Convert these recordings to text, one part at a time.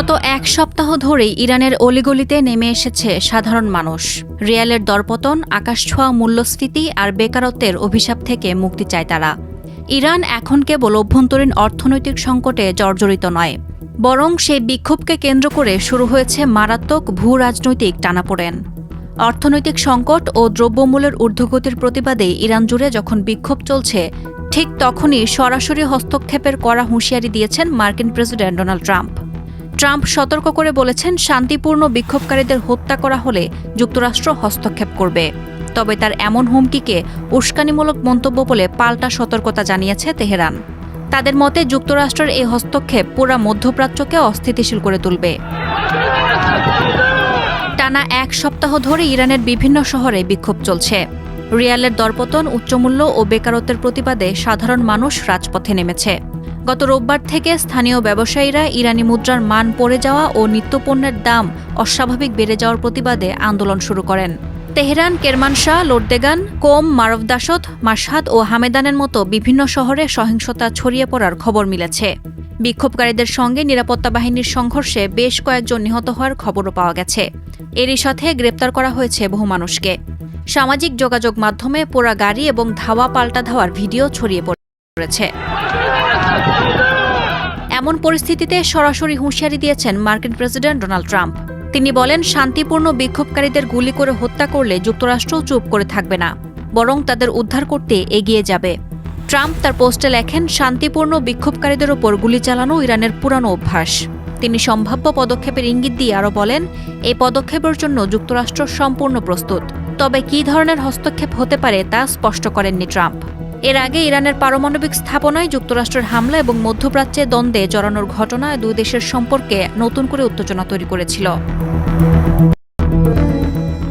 গত এক সপ্তাহ ধরেই ইরানের অলিগলিতে নেমে এসেছে সাধারণ মানুষ। রিয়ালের দরপতন, আকাশছোঁয়া মূল্যস্ফীতি আর বেকারত্বের অভিশাপ থেকে মুক্তি চায় তারা। ইরান এখন কেবল অভ্যন্তরীণ অর্থনৈতিক সংকটে জর্জরিত নয়, বরং সেই বিক্ষোভকে কেন্দ্র করে শুরু হয়েছে মারাত্মক ভূ-রাজনৈতিক টানাপোড়েন। অর্থনৈতিক সংকট ও দ্রব্যমূল্যের ঊর্ধ্বগতির প্রতিবাদে ইরান জুড়ে যখন বিক্ষোভ চলছে, ঠিক তখনই সরাসরি হস্তক্ষেপের কড়া হুঁশিয়ারি দিয়েছেন মার্কিন প্রেসিডেন্ট ডোনাল্ড ট্রাম্প। ট্রাম্প সতর্ক করে বলেছেন, শান্তিপূর্ণ বিক্ষোভকারীদের হত্যা করা হলে যুক্তরাষ্ট্র হস্তক্ষেপ করবে। তবে তার এমন হুমকিকে উস্কানিমূলক মন্তব্য বলে পাল্টা সতর্কতা জানিয়েছে তেহরান। তাদের মতে যুক্তরাষ্ট্রের এই হস্তক্ষেপ পুরা মধ্যপ্রাচ্যকে অস্থিতিশীল করে তুলবে। টানা এক সপ্তাহ ধরে ইরানের বিভিন্ন শহরে বিক্ষোভ চলছে। রিয়ালের দরপতন, উচ্চমূল্য ও বেকারত্বের প্রতিবাদে সাধারণ মানুষ রাজপথে নেমেছে। গত রোববার থেকে স্থানীয় ব্যবসায়ীরা ইরানি মুদ্রার মান পড়ে যাওয়া ও নিত্যপণ্যের দাম অস্বাভাবিক বেড়ে যাওয়ার প্রতিবাদে আন্দোলন শুরু করেন। তেহরান, কেরমানশাহ, লোরদেগান, কোম, মারভদাসত, মাশহাদ ও হামেদানের মতো বিভিন্ন শহরে সহিংসতা ছড়িয়ে পড়ার খবর মিলেছে। বিক্ষোভকারীদের সঙ্গে নিরাপত্তা বাহিনীর সংঘর্ষে বেশ কয়েকজন নিহত হওয়ার খবরও পাওয়া গেছে। এরই সাথে গ্রেপ্তার করা হয়েছে বহু মানুষকে। সামাজিক যোগাযোগ মাধ্যমে পোড়া গাড়ি এবং ধাওয়া পাল্টা ধাওয়ার ভিডিও ছড়িয়ে পড়েছে। এমন পরিস্থিতিতে সরাসরি হুঁশিয়ারি দিয়েছেন মার্কিন প্রেসিডেন্ট ডোনাল্ড ট্রাম্প। তিনি বলেন, শান্তিপূর্ণ বিক্ষোভকারীদের গুলি করে হত্যা করলে যুক্তরাষ্ট্রও চুপ করে থাকবে না, বরং তাদের উদ্ধার করতে এগিয়ে যাবে। ট্রাম্প তার পোস্টে লেখেন, শান্তিপূর্ণ বিক্ষোভকারীদের ওপর গুলি চালানো ইরানের পুরানো অভ্যাস। তিনি সম্ভাব্য পদক্ষেপের ইঙ্গিত দিয়ে আরও বলেন, এই পদক্ষেপের জন্য যুক্তরাষ্ট্র সম্পূর্ণ প্রস্তুত। তবে কী ধরনের হস্তক্ষেপ হতে পারে তা স্পষ্ট করেননি ট্রাম্প। এর আগে ইরানের পারমাণবিক স্থাপনায় যুক্তরাষ্ট্রের হামলা এবং মধ্যপ্রাচ্যে দ্বন্দ্বে জড়ানোর ঘটনা দুই দেশের সম্পর্কে নতুন করে উত্তেজনা তৈরি করেছিল।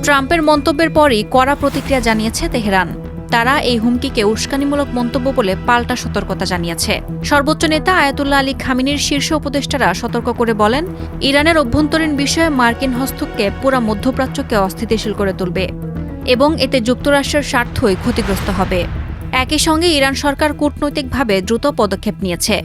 ট্রাম্পের মন্তব্যের পরই কড়া প্রতিক্রিয়া জানিয়েছে তেহরান। তারা এই হুমকিকে উস্কানিমূলক মন্তব্য বলে পাল্টা সতর্কতা জানিয়েছে। সর্বোচ্চ নেতা আয়াতুল্লাহ আলী খামেনির শীর্ষ উপদেষ্টারা সতর্ক করে বলেন, ইরানের অভ্যন্তরীণ বিষয়ে মার্কিন হস্তক্ষেপ পুরা মধ্যপ্রাচ্যকে অস্থিতিশীল করে তুলবে এবং এতে যুক্তরাষ্ট্রের স্বার্থই ক্ষতিগ্রস্ত হবে। একই সঙ্গে ইরান সরকার কূটনৈতিকভাবে দ্রুত পদক্ষেপ নিয়েছে।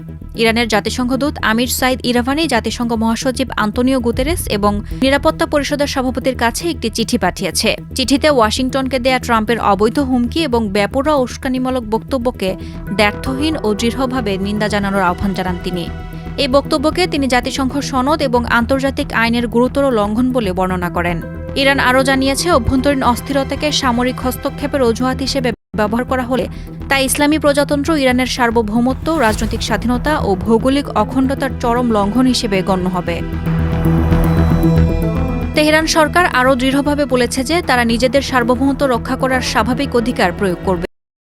ইরানের জাতিসংঘ দূত আমির সাইদ ইরাভানি জাতিসংঘ মহাসচিব আন্তোনিও গুতেরেস এবং নিরাপত্তা পরিষদের সভাপতির কাছে একটি চিঠি পাঠিয়েছে। চিঠিতে ওয়াশিংটনকে দেয়া ট্রাম্পের অবৈধ হুমকি এবং বেপরোয়া উস্কানিমূলক বক্তব্যকে দ্ব্যর্থহীন ও দৃঢ়ভাবে নিন্দা জানানোর আহ্বান জানান তিনি। এই বক্তব্যকে তিনি জাতিসংঘ সনদ এবং আন্তর্জাতিক আইনের গুরুতর লঙ্ঘন বলে বর্ণনা করেন। ইরান আরও জানিয়েছে, অভ্যন্তরীণ অস্থিরতাকে সামরিক হস্তক্ষেপের অজুহাত হিসেবে ব্যবহার করা হলে তা ইসলামী প্রজাতন্ত্র ইরানের সার্বভৌমত্ব, রাজনৈতিক স্বাধীনতা ও ভৌগোলিক অখণ্ডতার চরম লঙ্ঘন হিসেবে গণ্য হবে। তেহরান সরকার আরও দৃঢ়ভাবে বলেছে যে তারা নিজেদের সার্বভৌমত্ব রক্ষা করার স্বাভাবিক অধিকার প্রয়োগ করবে।